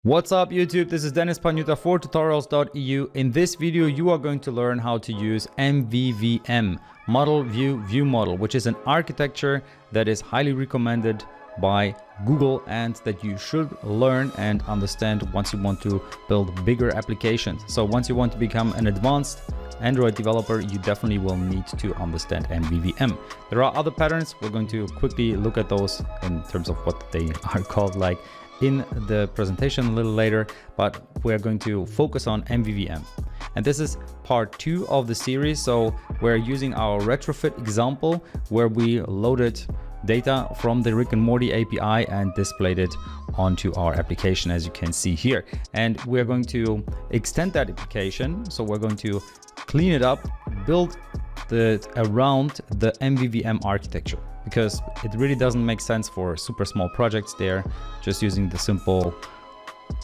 What's up YouTube, this is Dennis Panuta for tutorials.eu. In this video you are going to learn how to use Mvvm, Model View ViewModel, which is an architecture that is highly recommended by Google and that you should learn and understand once you want to build bigger applications. So once you want to become an advanced Android developer, you definitely will need to understand Mvvm. There are other patterns, we're going to quickly look at those in terms of what they are called like in the presentation a little later, but we're going to focus on Mvvm. And this is part 2 of the series. So we're using our retrofit example where we loaded data from the Rick and Morty API and displayed it onto our application, as you can see here. And we're going to extend that application. So we're going to clean it up, build around the Mvvm architecture, because it really doesn't make sense for super small projects there, just using the simple,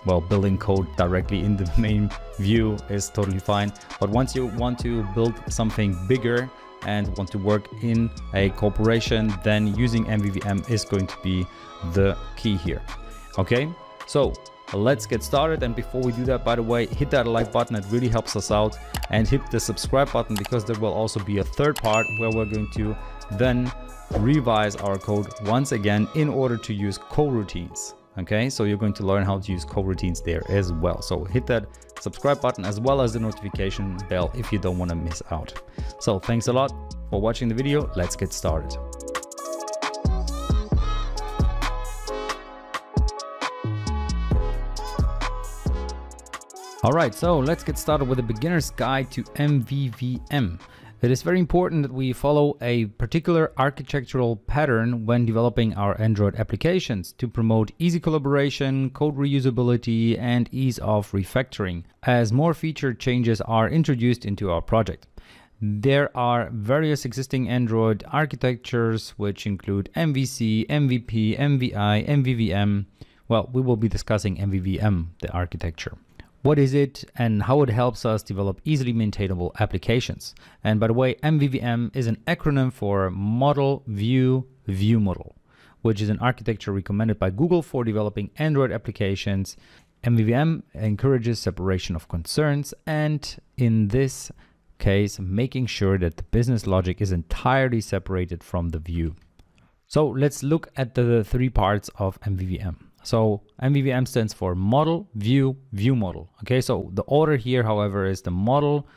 well, building code directly in the main view is totally fine. But once you want to build something bigger and want to work in a corporation, then using Mvvm is going to be the key here. Okay, so let's get started. And before we do that, by the way, hit that like button, it really helps us out, and hit the subscribe button, because there will also be a third part where we're going to then revise our code once again in order to use coroutines. Okay, so you're going to learn how to use coroutines there as well. So hit that subscribe button as well as the notification bell if you don't want to miss out. So thanks a lot for watching the video. Let's get started. Alright, so let's get started with a beginner's guide to Mvvm. It is very important that we follow a particular architectural pattern when developing our Android applications to promote easy collaboration, code reusability, and ease of refactoring, as more feature changes are introduced into our project. There are various existing Android architectures which include MVC, MVP, MVI, Mvvm. Well, we will be discussing Mvvm, the architecture. What is it and how it helps us develop easily maintainable applications? And by the way, Mvvm is an acronym for Model View ViewModel, which is an architecture recommended by Google for developing Android applications. Mvvm encourages separation of concerns, and in this case, making sure that the business logic is entirely separated from the view. So let's look at the 3 parts of Mvvm. So Mvvm stands for Model View ViewModel. Okay, so the order here, however, is the model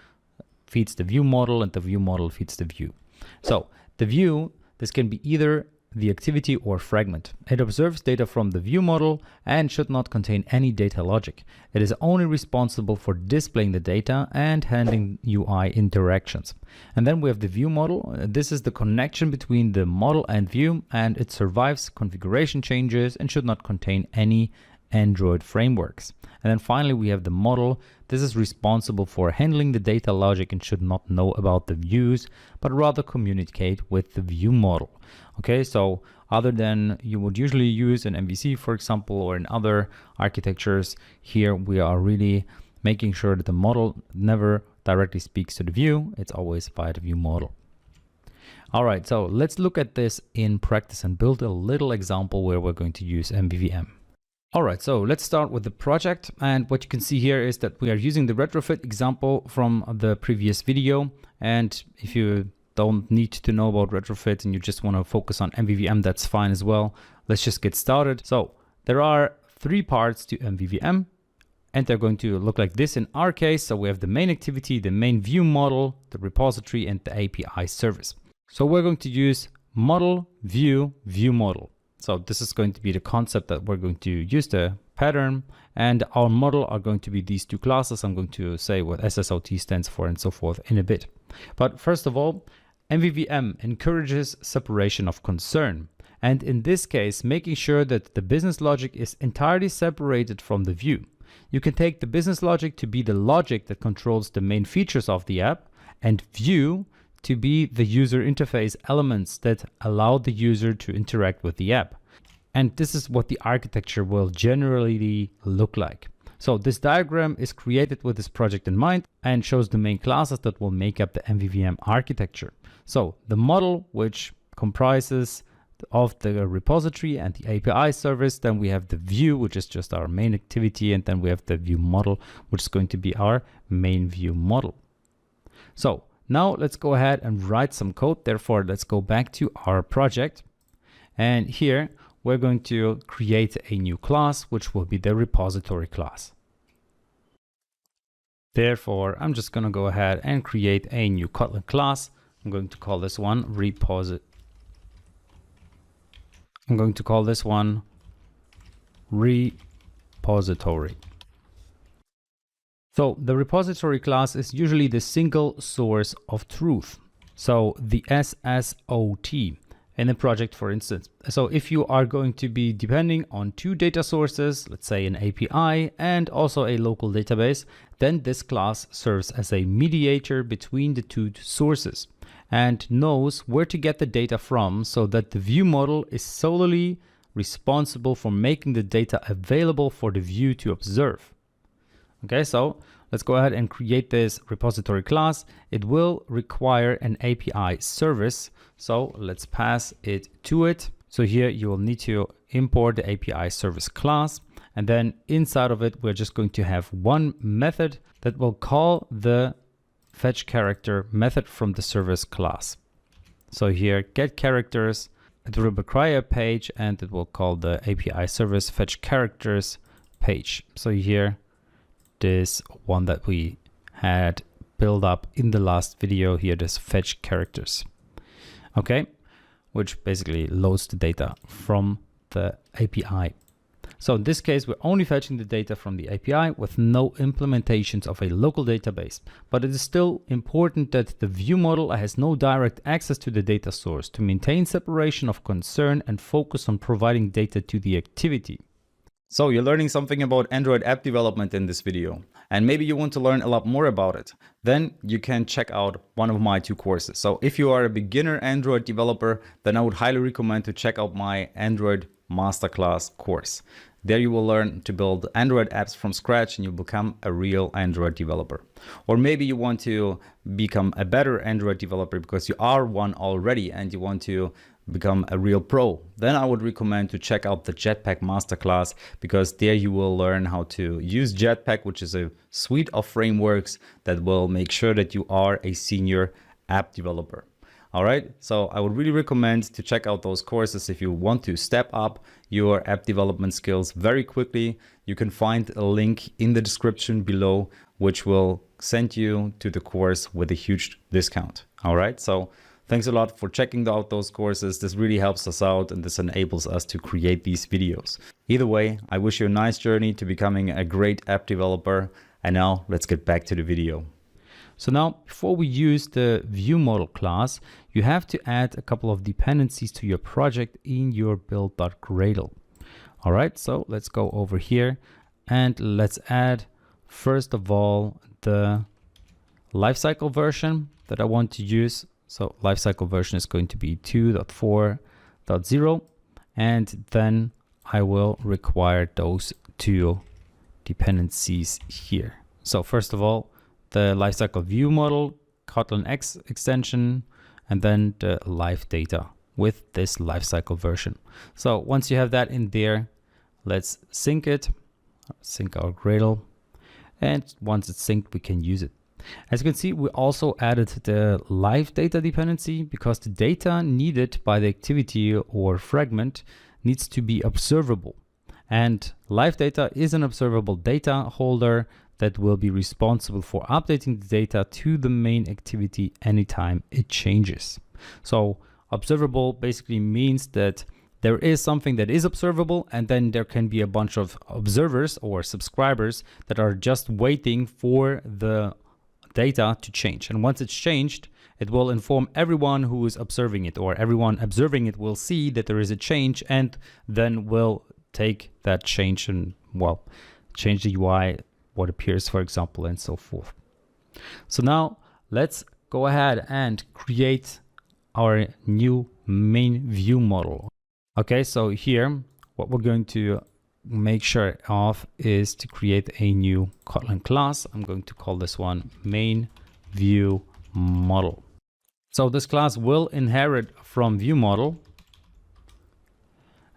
feeds the view model and the view model feeds the view. So the view, this can be either the activity or fragment. It observes data from the view model and should not contain any data logic. It is only responsible for displaying the data and handling UI interactions. And then we have the view model. This is the connection between the model and view, and it survives configuration changes and should not contain any Android frameworks. And then finally we have the model. This is responsible for handling the data logic and should not know about the views, but rather communicate with the view model. Okay, so other than you would usually use an MVC, for example, or in other architectures, here we are really making sure that the model never directly speaks to the view. It's always via the view model. All right, so let's look at this in practice and build a little example where we're going to use Mvvm. All right, so let's start with the project. And what you can see here is that we are using the retrofit example from the previous video. And if you don't need to know about retrofit and you just want to focus on Mvvm, that's fine as well. Let's just get started. So there are 3 parts to Mvvm, and they're going to look like this in our case. So we have the main activity, the main view model, the repository, and the API service. So we're going to use Model View ViewModel. So this is going to be the concept that we're going to use the pattern, and our model are going to be these 2 classes. I'm going to say what SSOT stands for and so forth in a bit. But first of all, Mvvm encourages separation of concern. And in this case, making sure that the business logic is entirely separated from the view. You can take the business logic to be the logic that controls the main features of the app, and view to be the user interface elements that allow the user to interact with the app. And this is what the architecture will generally look like. So this diagram is created with this project in mind and shows the main classes that will make up the Mvvm architecture. So the model, which comprises of the repository and the API service. Then we have the view, which is just our main activity. And then we have the view model, which is going to be our main view model. So now let's go ahead and write some code. Therefore, let's go back to our project. And here we're going to create a new class, which will be the repository class. Therefore, I'm just going to go ahead and create a new Kotlin class. I'm going to call this one repository. So the repository class is usually the single source of truth. So the SSOT in a project, for instance. So if you are going to be depending on two data sources, let's say an API and also a local database, then this class serves as a mediator between the two sources and knows where to get the data from, so that the view model is solely responsible for making the data available for the view to observe. Okay, so let's go ahead and create this repository class. It will require an API service. So let's pass it to it. So here you will need to import the API service class. And then inside of it, we're just going to have one method that will call the fetch character method from the service class. So here, get characters, it will require a page, and it will call the API service fetch characters page. So here, this one that we had built up in the last video here, this fetch characters. Okay, which basically loads the data from the API. So in this case, we're only fetching the data from the API with no implementations of a local database. But it is still important that the view model has no direct access to the data source to maintain separation of concern and focus on providing data to the activity. So you're learning something about Android app development in this video, and maybe you want to learn a lot more about it. Then you can check out one of my two courses. So if you are a beginner Android developer, then I would highly recommend to check out my Android Masterclass course. There you will learn to build Android apps from scratch and you become a real Android developer. Or maybe you want to become a better Android developer because you are one already and you want to become a real pro. Then I would recommend to check out the Jetpack Masterclass, because there you will learn how to use Jetpack, which is a suite of frameworks that will make sure that you are a senior app developer. All right, so I would really recommend to check out those courses if you want to step up your app development skills very quickly. You can find a link in the description below, which will send you to the course with a huge discount. All right, so thanks a lot for checking out those courses. This really helps us out and this enables us to create these videos. Either way, I wish you a nice journey to becoming a great app developer. And now let's get back to the video. So now, before we use the view model class, you have to add a couple of dependencies to your project in your build.gradle. All right, so let's go over here and let's add, first of all, the Lifecycle version that I want to use. So Lifecycle version is going to be 2.4.0, and then I will require those two dependencies here. So first of all, the Lifecycle view model, Kotlin X extension, and then the live data with this Lifecycle version. So once you have that in there, let's sync it, sync our Gradle, and once it's synced, we can use it. As you can see, we also added the live data dependency because the data needed by the activity or fragment needs to be observable. And live data is an observable data holder that will be responsible for updating the data to the main activity anytime it changes. So observable basically means that there is something that is observable, and then there can be a bunch of observers or subscribers that are just waiting for the data to change. And once it's changed, it will inform everyone who is observing it, or everyone observing it will see that there is a change and then will take that change and, well, change the UI, what appears, for example, and so forth. So now let's go ahead and create our new main view model. Okay, so here, what we're going to make sure of is to create a new Kotlin class. I'm going to call this one main view model. So this class will inherit from view model.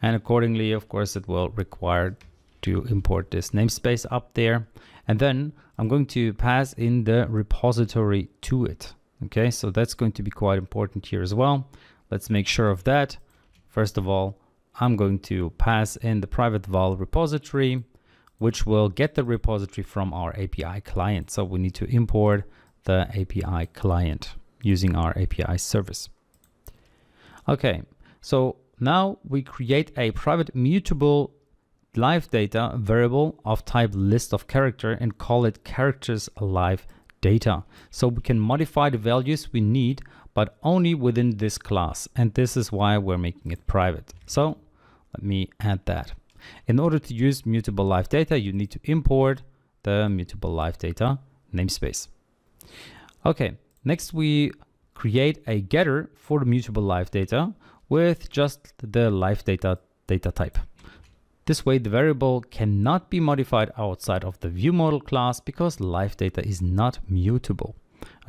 And accordingly, of course, it will require to import this namespace up there. And then I'm going to pass in the repository to it. Okay, so that's going to be quite important here as well. Let's make sure of that. First of all, I'm going to pass in the private val repository, which will get the repository from our API client. So we need to import the API client using our API service. Okay, so now we create a private mutable live data variable of type list of character and call it characters live data. So we can modify the values we need, but only within this class. And this is why we're making it private. So let me add that. In order to use mutable live data, you need to import the mutable live data namespace. Okay, next we create a getter for the mutable live data with just the live data data type. This way, the variable cannot be modified outside of the ViewModel class because live data is not mutable.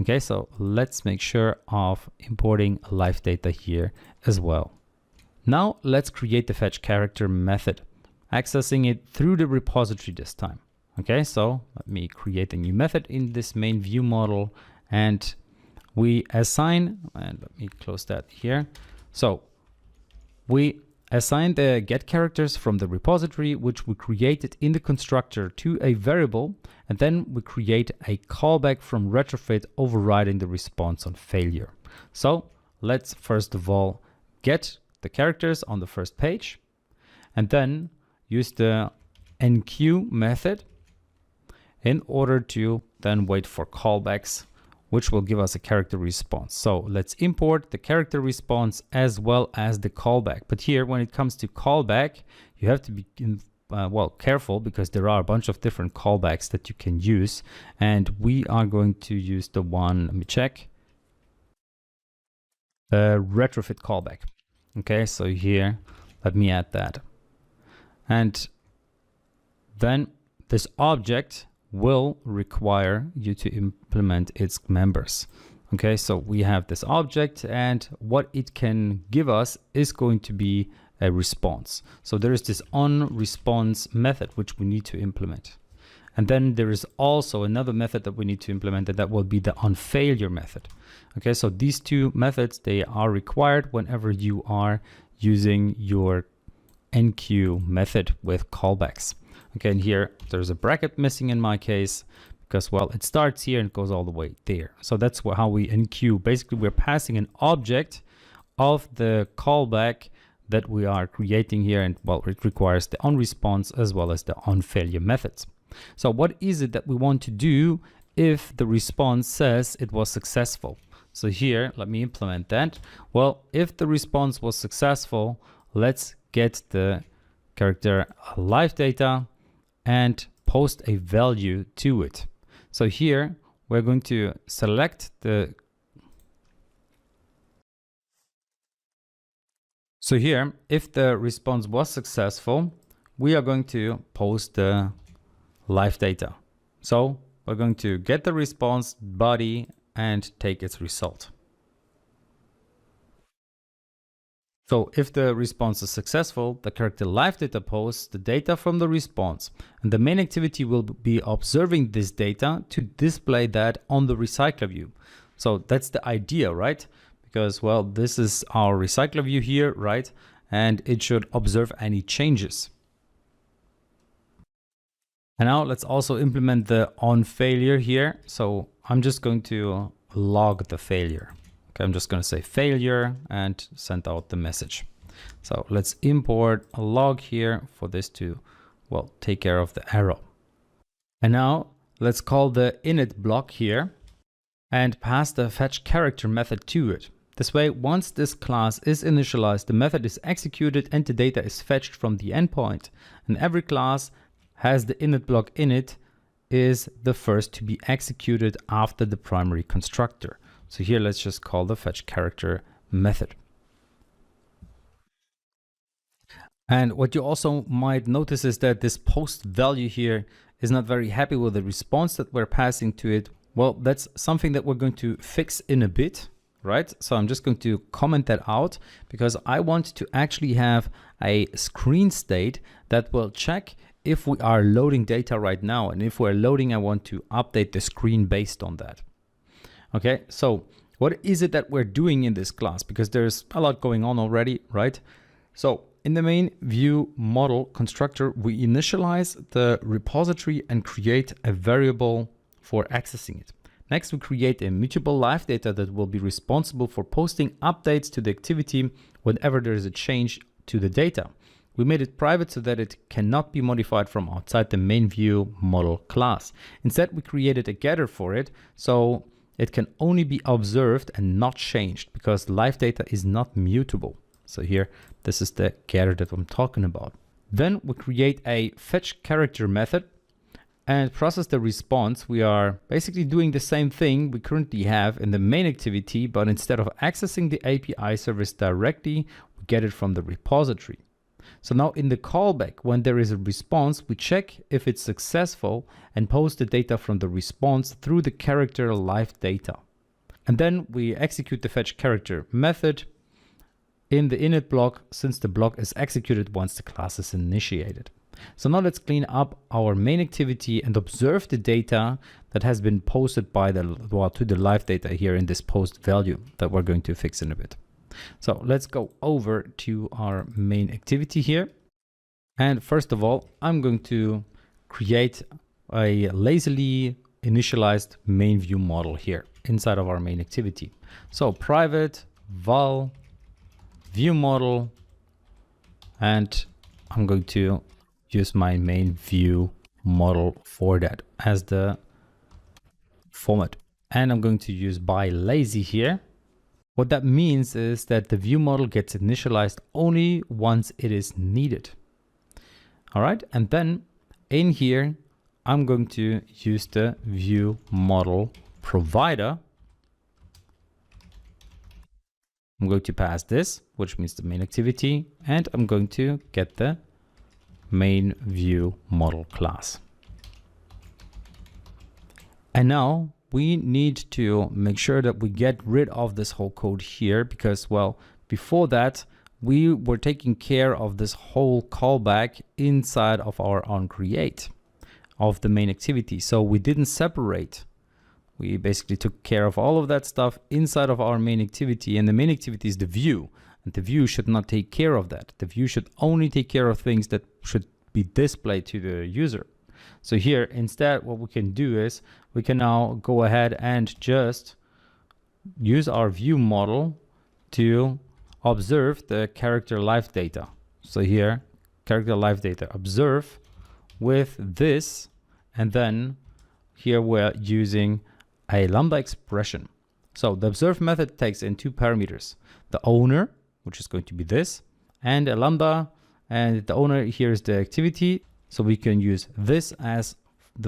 Okay, so let's make sure of importing live data here as well. Now let's create the fetch character method, accessing it through the repository this time. Okay, so let me create a new method in this main ViewModel, and we assign, and let me close that here. So we assign the get characters from the repository, which we created in the constructor, to a variable, and then we create a callback from retrofit overriding the response on failure. So let's first of all get the characters on the first page, and then use the enqueue method in order to then wait for callbacks, which will give us a character response. So let's import the character response as well as the callback. But here, when it comes to callback, you have to be careful, because there are a bunch of different callbacks that you can use. And we are going to use the one, let me check, retrofit callback. Okay, so here, let me add that. And then this object will require you to implement its members. Okay, so we have this object, and what it can give us is going to be a response. So there is this onResponse method which we need to implement. And then there is also another method that we need to implement, and that will be the onFailure method. Okay, so these two methods, they are required whenever you are using your enqueue method with callbacks. Okay, and here there's a bracket missing in my case because, well, it starts here and goes all the way there. So that's how we enqueue. Basically, we're passing an object of the callback that we are creating here, and, well, it requires the onResponse as well as the onFailure methods. So what is it that we want to do if the response says it was successful? So here, let me implement that. Well, if the response was successful, let's get the character live data and post a value to it. So here we're going to select the, so here, if the response was successful, we are going to post the live data. So we're going to get the response body and take its result. So if the response is successful, the character live data posts the data from the response, and the main activity will be observing this data to display that on the recycler view. So that's the idea, right? Because, well, this is our recycler view here, right? And it should observe any changes. And now let's also implement the onFailure here. So I'm just going to log the failure. Okay, I'm just going to say failure and send out the message. So let's import a log here for this to, well, take care of the error. And now let's call the init block here and pass the fetch character method to it. This way, once this class is initialized, the method is executed and the data is fetched from the endpoint. And every class has the init block in it is the first to be executed after the primary constructor. So here, let's just call the fetch character method. And what you also might notice is that this post value here is not very happy with the response that we're passing to it. Well, that's something that we're going to fix in a bit. right? So I'm just going to comment that out because I want to actually have a screen state that will check if we are loading data right now. And if we're loading, I want to update the screen based on that. Okay, so what is it that we're doing in this class? Because there's a lot going on already, right? So in the main view model constructor, we initialize the repository and create a variable for accessing it. Next, we create a mutable live data that will be responsible for posting updates to the activity whenever there is a change to the data. We made it private so that it cannot be modified from outside the main view model class. Instead, we created a getter for it, so it can only be observed and not changed because live data is not mutable. So here, this is the getter that I'm talking about. Then we create a fetch character method and process the response. We are basically doing the same thing we currently have in the main activity, but instead of accessing the API service directly, we get it from the repository. So now in the callback, when there is a response, we check if it's successful and post the data from the response through the character live data. And then we execute the fetch character method in the init block, since the block is executed once the class is initiated. So now let's clean up our main activity and observe the data that has been posted by to the live data here in this post value that we're going to fix in a bit. So let's go over to our main activity here. And first of all, I'm going to create a lazily initialized main view model here inside of our main activity. So private val view model, and I'm going to use my main view model for that as the format. And I'm going to use by lazy here. What that means is that the view model gets initialized only once it is needed. All right, and then in here, I'm going to use the view model provider. I'm going to pass this, which means the main activity, and I'm going to get the main view model class. And now we need to make sure that we get rid of this whole code here because, well, before that, we were taking care of this whole callback inside of our onCreate of the main activity. So we didn't separate. We basically took care of all of that stuff inside of our main activity, and the main activity is the view, and the view should not take care of that. The view should only take care of things that should be displayed to the user. So here, instead, what we can do is we can now go ahead and just use our view model to observe the character live data. So here, character live data, observe with this, and then here we're using a lambda expression. So the observe method takes in two parameters, the owner, which is going to be this, and a lambda, and the owner here is the activity. So we can use this as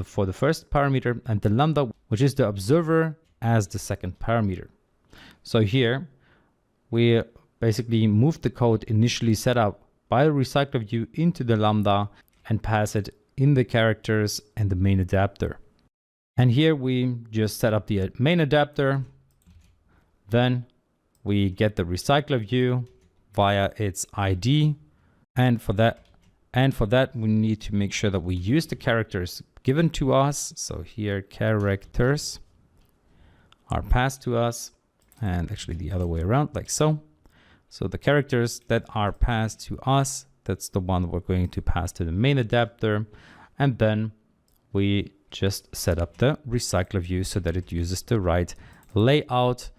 for the first parameter, and the lambda, which is the observer, as the second parameter. So here we basically move the code initially set up by the recycler view into the lambda and pass it in the characters and the main adapter. And here we just set up the main adapter. Then we get the recycler view via its ID. And for that, we need to make sure that we use the characters given to us. So here characters are passed to us, and actually the other way around, like so. So the characters that are passed to us, that's the one we're going to pass to the main adapter. And then we just set up the recycler view so that it uses the right layout.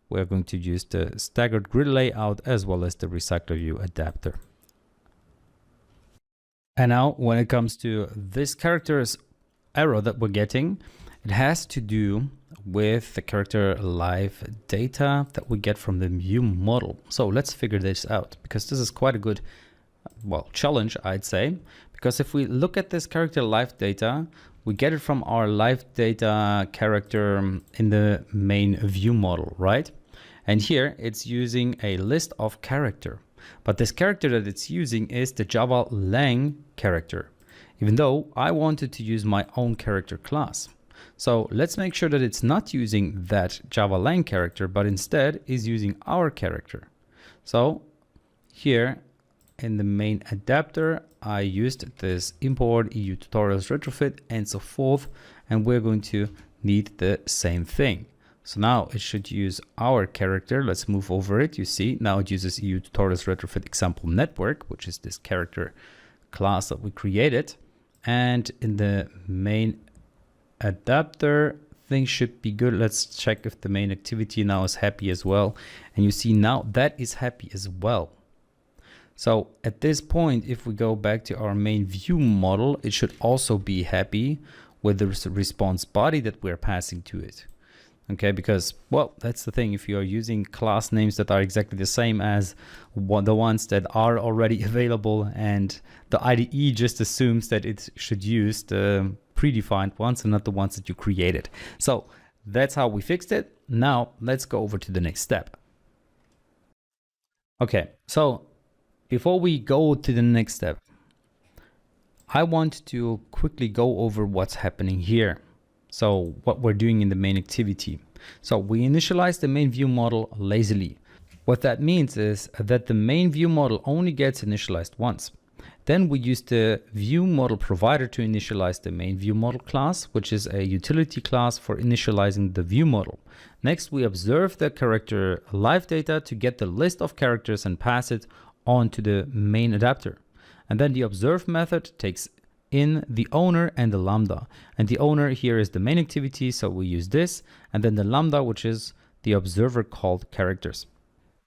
We're going to use the staggered grid layout as well as the recycler view adapter. And now when it comes to this character's error that we're getting, it has to do with the character live data that we get from the view model. So let's figure this out, because this is quite a good, well, challenge, I'd say. Because if we look at this character live data, we get it from our live data character in the main view model, right? And here it's using a list of character. But this character that it's using is the Java lang character, even though I wanted to use my own character class. So let's make sure that it's not using that Java lang character, but instead is using our character. So here in the main adapter, I used this import EU tutorials retrofit and so forth, and we're going to need the same thing. So now it should use our character. Let's move over it. You see, now it uses EU tutorials retrofit example network, which is this character class that we created. And in the main adapter, things should be good. Let's check if the main activity now is happy as well. And you see now that is happy as well. So at this point, if we go back to our main view model, it should also be happy with the response body that we're passing to it. Okay, because, well, that's the thing. If you are using class names that are exactly the same as the ones that are already available, and the IDE just assumes that it should use the predefined ones and not the ones that you created. So that's how we fixed it. Now let's go over to the next step. Okay, so before we go to the next step, I want to quickly go over what's happening here. So what we're doing in the main activity. So we initialize the main view model lazily. What that means is that the main view model only gets initialized once. Then we use the view model provider to initialize the main view model class, which is a utility class for initializing the view model. Next, we observe the character live data to get the list of characters and pass it on to the main adapter. And then the observe method takes in the owner and the lambda, and the owner here is the main activity, so we use this, and then the lambda, which is the observer called characters.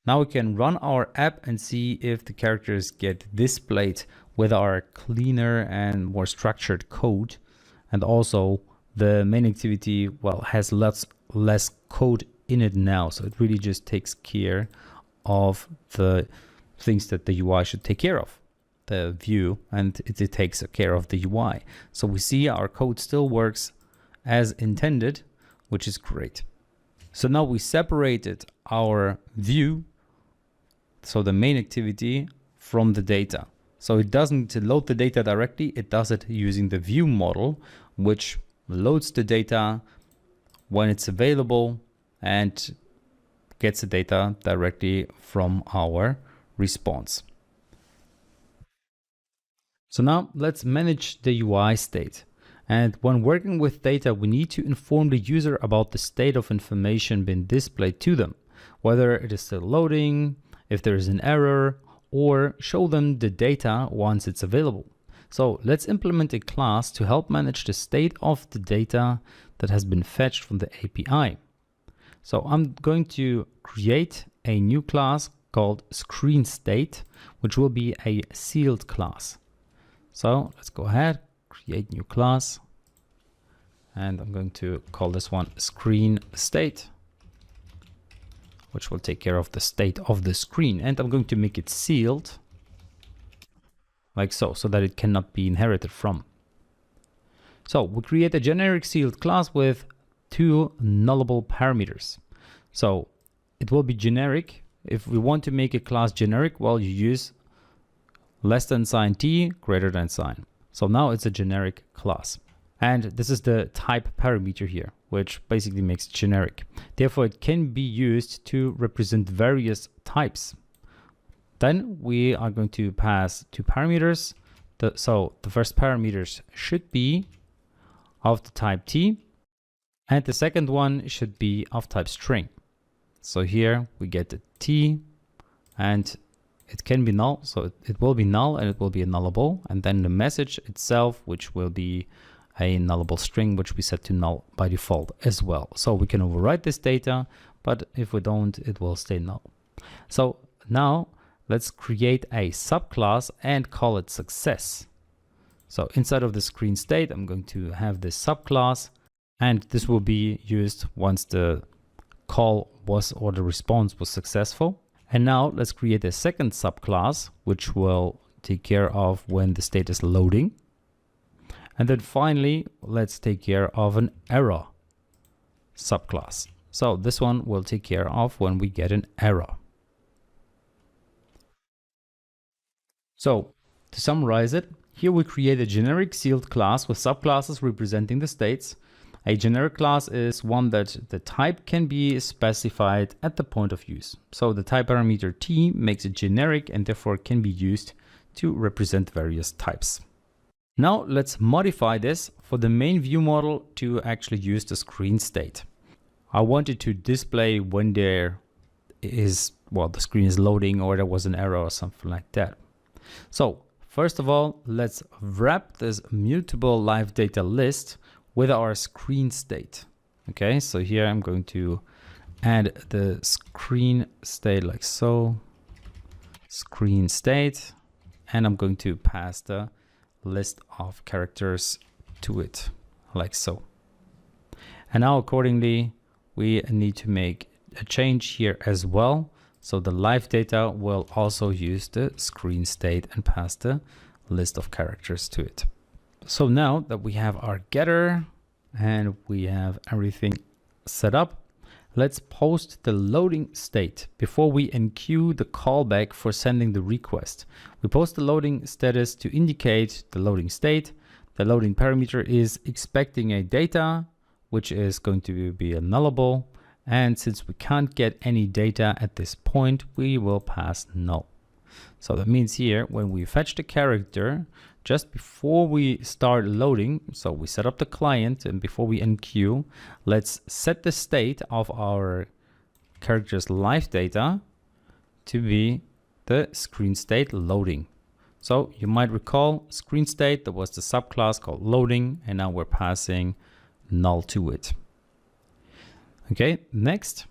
Now we can run our app and see if the characters get displayed with our cleaner and more structured code. And also the main activity, well, has less code in it now, so it really just takes care of the things that the UI should take care of. The view, and it takes care of the UI. So we see our code still works as intended, which is great. So now we separated our view, so the main activity, from the data. So it doesn't load the data directly, it does it using the view model, which loads the data when it's available and gets the data directly from our response. So now let's manage the UI state. And when working with data, we need to inform the user about the state of information being displayed to them, whether it is still loading, if there is an error, or show them the data once it's available. So let's implement a class to help manage the state of the data that has been fetched from the API. So I'm going to create a new class called screenState, which will be a sealed class. So let's go ahead, create new class, and I'm going to call this one screenState, which will take care of the state of the screen. And I'm going to make it sealed like so that it cannot be inherited from. So we create a generic sealed class with two nullable parameters. So it will be generic. If we want to make a class generic, well, you use less than sign t, greater than sign. So now it's a generic class. And this is the type parameter here, which basically makes it generic. Therefore, it can be used to represent various types. Then we are going to pass two parameters. So the first parameters should be of the type t, and the second one should be of type string. So here we get the t, and it can be null, so it will be null and it will be a nullable, and then the message itself, which will be a nullable string, which we set to null by default as well. So we can overwrite this data, but if we don't, it will stay null. So now let's create a subclass and call it success. So inside of the screenState, I'm going to have this subclass, and this will be used once the call was or the response was successful. And now let's create a second subclass, which will take care of when the state is loading. And then finally, let's take care of an error subclass. So this one will take care of when we get an error. So to summarize it, here we create a generic sealed class with subclasses representing the states. A generic class is one that the type can be specified at the point of use. So the type parameter t makes it generic and therefore can be used to represent various types. Now let's modify this for the main view model to actually use the screen state. I wanted to display when there is, well, the screen is loading or there was an error or something like that. So first of all, let's wrap this mutable live data list with our screen state. Okay, so here I'm going to add the screen state like so, screen state, and I'm going to pass the list of characters to it like so. And now accordingly, we need to make a change here as well. So the live data will also use the screen state and pass the list of characters to it. So now that we have our getter and we have everything set up, let's post the loading state before we enqueue the callback for sending the request. We post the loading status to indicate the loading state. The loading parameter is expecting a data, which is going to be a nullable. And since we can't get any data at this point, we will pass null. So that means here, when we fetch the character, just before we start loading, so we set up the client, and before we enqueue, let's set the state of our character's live data to be the screen state loading. So you might recall screen state, that was the subclass called loading, and now we're passing null to it. Okay, next,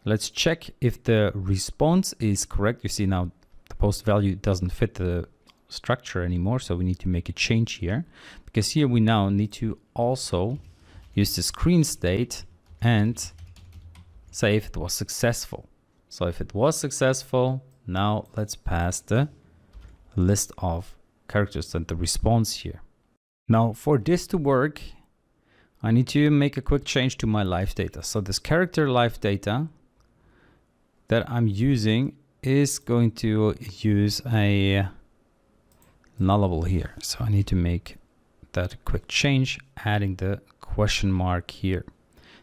let's check if the response is correct. You see now the post value doesn't fit the structure anymore, so we need to make a change here, because here we now need to also use the screen state and say if it was successful. So if it was successful, now let's pass the list of characters and the response here. Now for this to work, I need to make a quick change to my live data. So this character live data that I'm using is going to use a nullable here. So I need to make that quick change, adding the question mark here.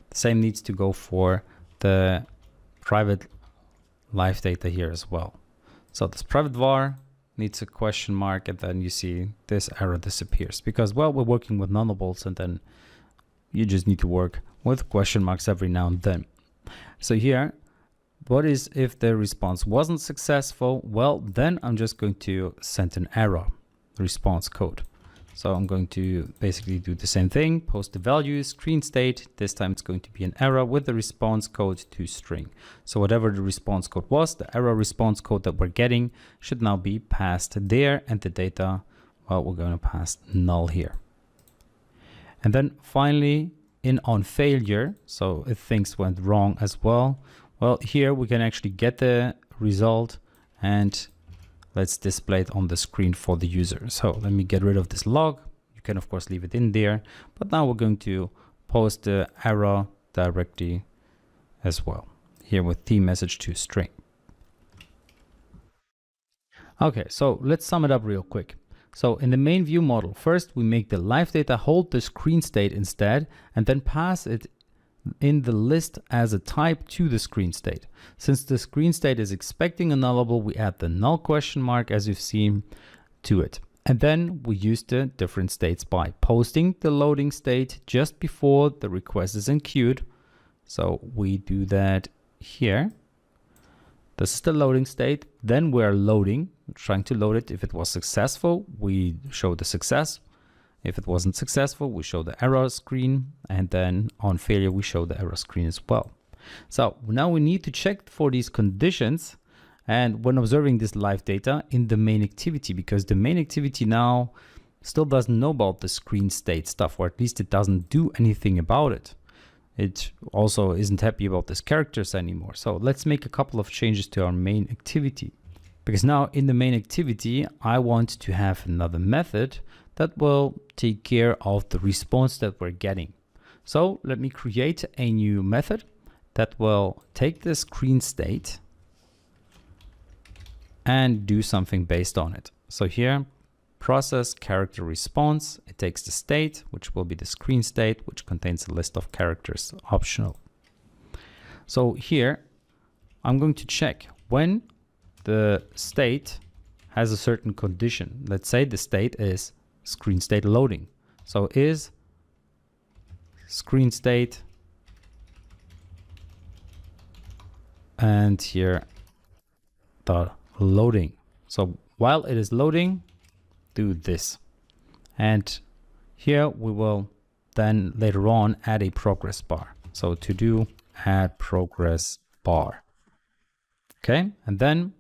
The same needs to go for the private live data here as well. So this private var needs a question mark, and then you see this error disappears because, well, we're working with nullables, and then you just need to work with question marks every now and then. So here, what is if the response wasn't successful? Well, then I'm just going to send an error response code. So I'm going to basically do the same thing, post the value, screen state. This time it's going to be an error with the response code to string. So whatever the response code was, the error response code that we're getting should now be passed there, and the data, well, we're going to pass null here. And then finally, in on failure, so if things went wrong as well, well, here we can actually get the result, and let's display it on the screen for the user. So let me get rid of this log. You can of course leave it in there, but now we're going to post the error directly as well here with the message to string. Okay, so let's sum it up real quick. So in the main view model, first we make the live data hold the screen state instead, and then pass it in the list as a type to the screen state. Since the screen state is expecting a nullable, we add the null question mark, as you've seen, to it. And then we use the different states by posting the loading state just before the request is enqueued. So we do that here. This is the loading state. Then we're loading, trying to load it. If it was successful, we show the success. If it wasn't successful, we show the error screen, and then on failure, we show the error screen as well. So now we need to check for these conditions, and when observing this live data in the main activity, because the main activity now still doesn't know about the screen state stuff, or at least it doesn't do anything about it. It also isn't happy about these characters anymore. So let's make a couple of changes to our main activity, because now in the main activity, I want to have another method that will take care of the response that we're getting. So let me create a new method that will take the screen state and do something based on it. So here, process character response. It takes the state, which will be the screen state, which contains a list of characters optional. So here I'm going to check when the state has a certain condition. Let's say the state is screen state loading. So is screen state, and here the loading. So while it is loading, do this. And here we will then later on add a progress bar. So to do add progress bar. Okay, and then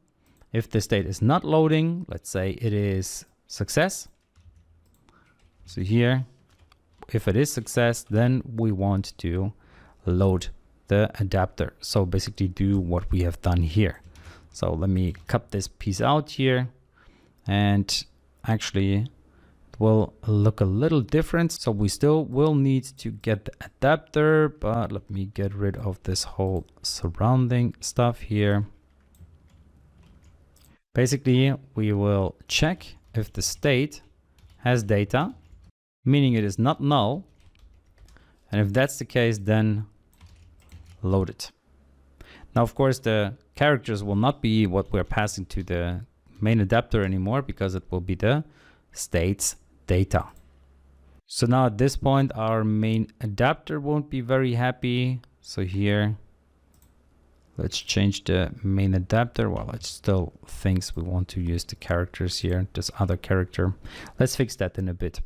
if the state is not loading, let's say it is success. So here, if it is success, then we want to load the adapter. So basically do what we have done here. So let me cut this piece out here, and actually it will look a little different. So we still will need to get the adapter, but let me get rid of this whole surrounding stuff here. Basically, we will check if the state has data, meaning it is not null. And if that's the case, then load it. Now, of course, the characters will not be what we're passing to the main adapter anymore, because it will be the state's data. So now at this point, our main adapter won't be very happy. So here, let's change the main adapter. Well, it still thinks we want to use the characters here, this other character. Let's fix that in a bit.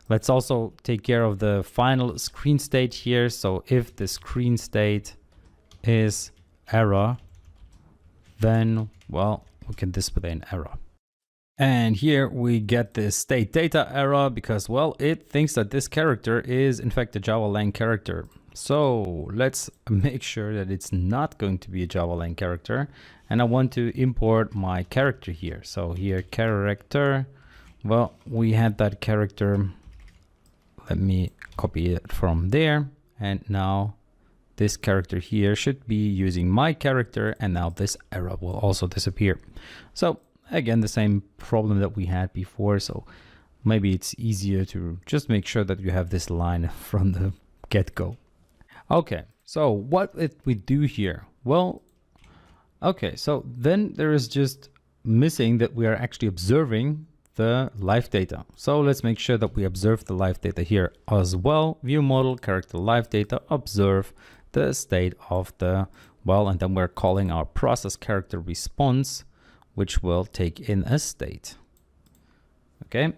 Let's also take care of the final screen state here. So if the screen state is error, then, well, we can display an error. And here we get the state data error because, well, it thinks that this character is in fact a Java lang character. So let's make sure that it's not going to be a Java lang character. And I want to import my character here. So here, character, well, we had that character. Let me copy it from there. And now this character here should be using my character, and now this error will also disappear. So again, the same problem that we had before. So maybe it's easier to just make sure that you have this line from the get-go. Okay, so what did we do here? Well, okay, so then there is just missing that we are actually observing the live data. So let's make sure that we observe the live data here as well. View model, character live data, observe the state of the, well, and then we're calling our process character response, which will take in a state. Okay,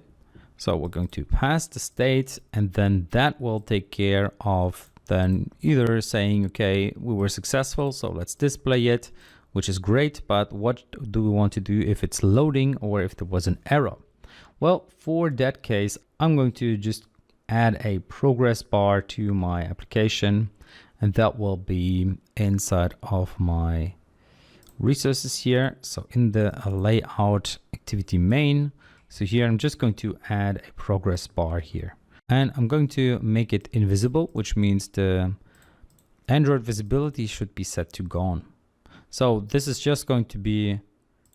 so we're going to pass the state, and then that will take care of then either saying, okay, we were successful, so let's display it, which is great, but what do we want to do if it's loading or if there was an error? Well, for that case, I'm going to just add a progress bar to my application, and that will be inside of my resources here. So in the layout activity main, so here I'm just going to add a progress bar here, and I'm going to make it invisible, which means the Android visibility should be set to gone. So this is just going to be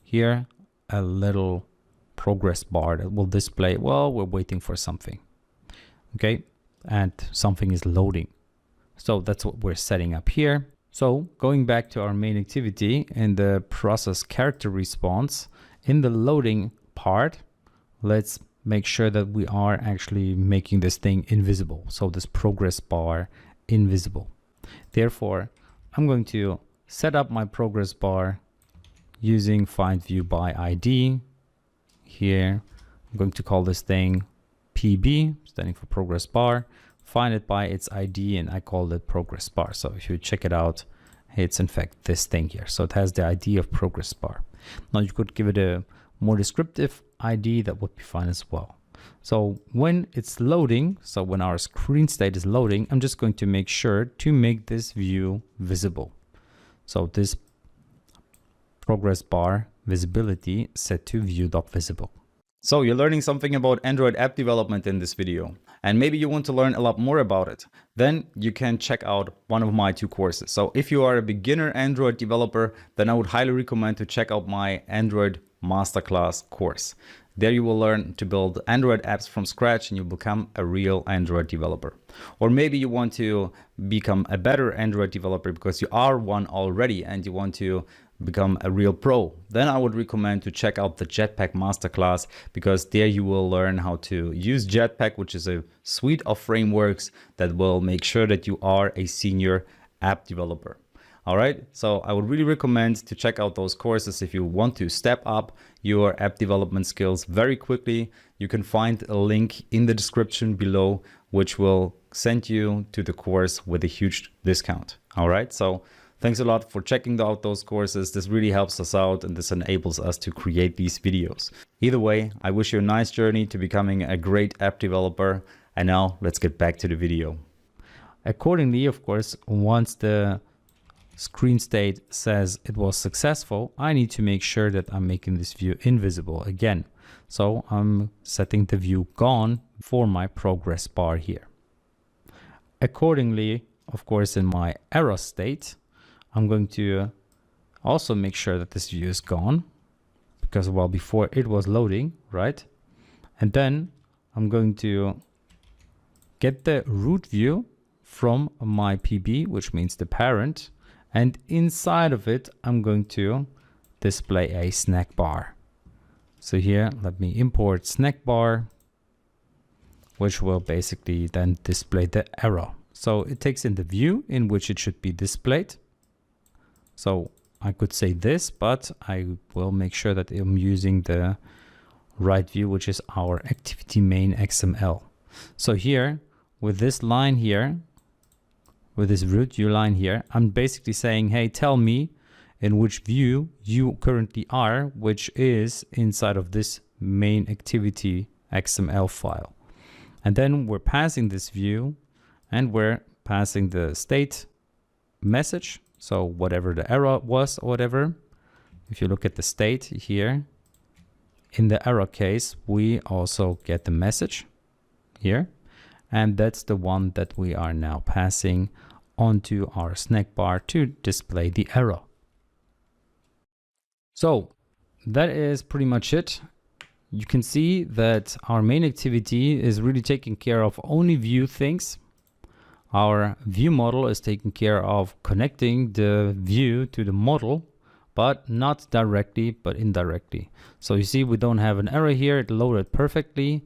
here a little progress bar that will display, well, we're waiting for something. Okay, and something is loading. So that's what we're setting up here. So going back to our main activity in the process character response, in the loading part, let's make sure that we are actually making this thing invisible. So this progress bar invisible. Therefore, I'm going to set up my progress bar using find view by ID. Here, I'm going to call this thing PB, standing for progress bar. Find it by its ID, and I call it progress bar. So if you check it out, it's in fact this thing here. So it has the ID of progress bar. Now you could give it a more descriptive ID, that would be fine as well. So when it's loading, so when our screen state is loading, I'm just going to make sure to make this view visible. So this progress bar visibility set to view.visible. So you're learning something about Android app development in this video, and maybe you want to learn a lot more about it. Then you can check out one of my 2 courses. So if you are a beginner Android developer, then I would highly recommend to check out my Android Masterclass course. There you will learn to build Android apps from scratch and you become a real Android developer. Or maybe you want to become a better Android developer because you are one already and you want to become a real pro. Then I would recommend to check out the Jetpack Masterclass, because there you will learn how to use Jetpack, which is a suite of frameworks that will make sure that you are a senior app developer. All right, so I would really recommend to check out those courses if you want to step up your app development skills very quickly. You can find a link in the description below, which will send you to the course with a huge discount. All right, so thanks a lot for checking out those courses. This really helps us out and this enables us to create these videos. Either way, I wish you a nice journey to becoming a great app developer. And now let's get back to the video. Accordingly, of course, once the screen state says it was successful, I need to make sure that I'm making this view invisible again. So I'm setting the view gone for my progress bar here. Accordingly, of course, in my error state, I'm going to also make sure that this view is gone, because well, before it was loading, right? And then I'm going to get the root view from my PB, which means the parent. And inside of it, I'm going to display a snack bar. So here, let me import snack bar, which will basically then display the error. So it takes in the view in which it should be displayed. So I could say this, but I will make sure that I'm using the right view, which is our activity main XML. So here, with this line here, with this root view line here, I'm basically saying, hey, tell me in which view you currently are, which is inside of this main activity XML file. And then we're passing this view and we're passing the state message. So whatever the error was or whatever, if you look at the state here, in the error case, we also get the message here. And that's the one that we are now passing onto our snack bar to display the error. So that is pretty much it. You can see that our main activity is really taking care of only view things. Our view model is taking care of connecting the view to the model, but not directly, but indirectly. So you see, we don't have an error here. It loaded perfectly.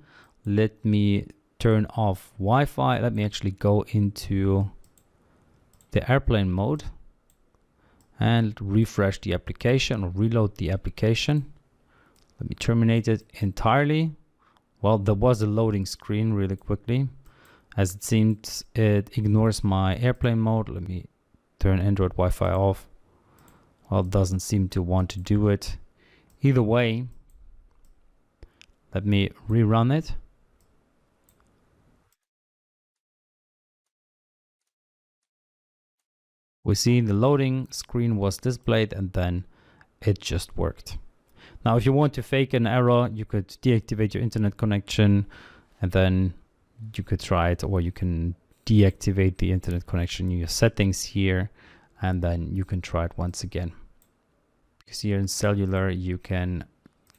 Let me turn off Wi-Fi. Let me actually go into the airplane mode and refresh the application or reload the application. Let me terminate it entirely. Well, there was a loading screen really quickly. As it seems, it ignores my airplane mode. Let me turn Android Wi-Fi off. Well, it doesn't seem to want to do it. Either way, let me rerun it. We see the loading screen was displayed and then it just worked. Now, if you want to fake an error, you could deactivate your internet connection and then you could try it, or you can deactivate the internet connection in your settings here and then you can try it once again. Because here in cellular, you can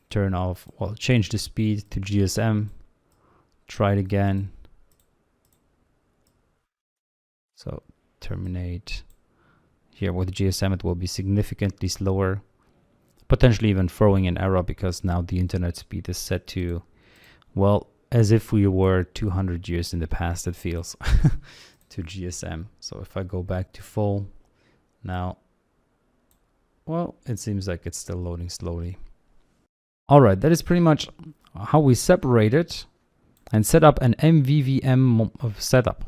turn off, well, change the speed to GSM, try it again. So terminate. Here with GSM, it will be significantly slower, potentially even throwing an error because now the internet speed is set to, well, as if we were 200 years in the past, it feels, to GSM. So if I go back to full now, well, it seems like it's still loading slowly. All right, that is pretty much how we separate it and set up an MVVM setup.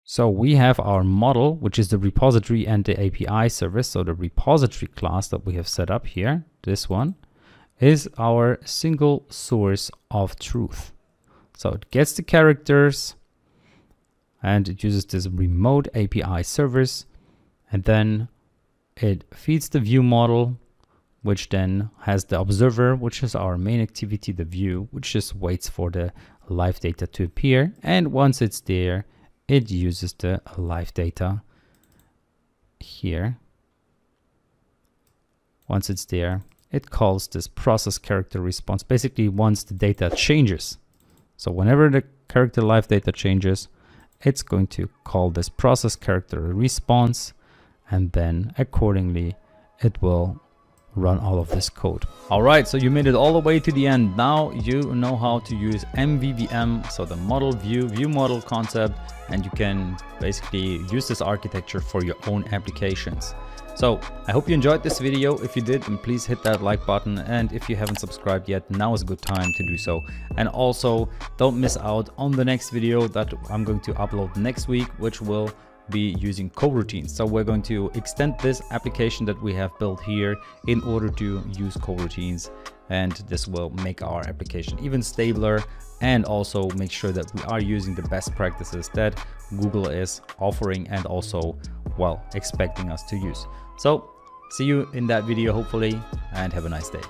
So we have our model, which is the repository and the API service. So the repository class that we have set up here, this one, is our single source of truth. So it gets the characters and it uses this remote API service, and then it feeds the view model, which then has the observer, which is our main activity, the view, which just waits for the live data to appear. And once it's there, it uses the live data here. Once it's there, it calls this process character response basically once the data changes. So whenever the character live data changes, it's going to call this process character response, and then accordingly it will run all of this code. All right, so you made it all the way to the end. Now you know how to use MVVM, so the Model View ViewModel concept, and you can basically use this architecture for your own applications. So I hope you enjoyed this video. If you did, then please hit that like button, and if you haven't subscribed yet, now is a good time to do so. And also don't miss out on the next video that I'm going to upload next week, which will be using coroutines. So we're going to extend this application that we have built here in order to use coroutines, and this will make our application even stabler and also make sure that we are using the best practices that Google is offering and also, well, expecting us to use. So see you in that video hopefully, and have a nice day.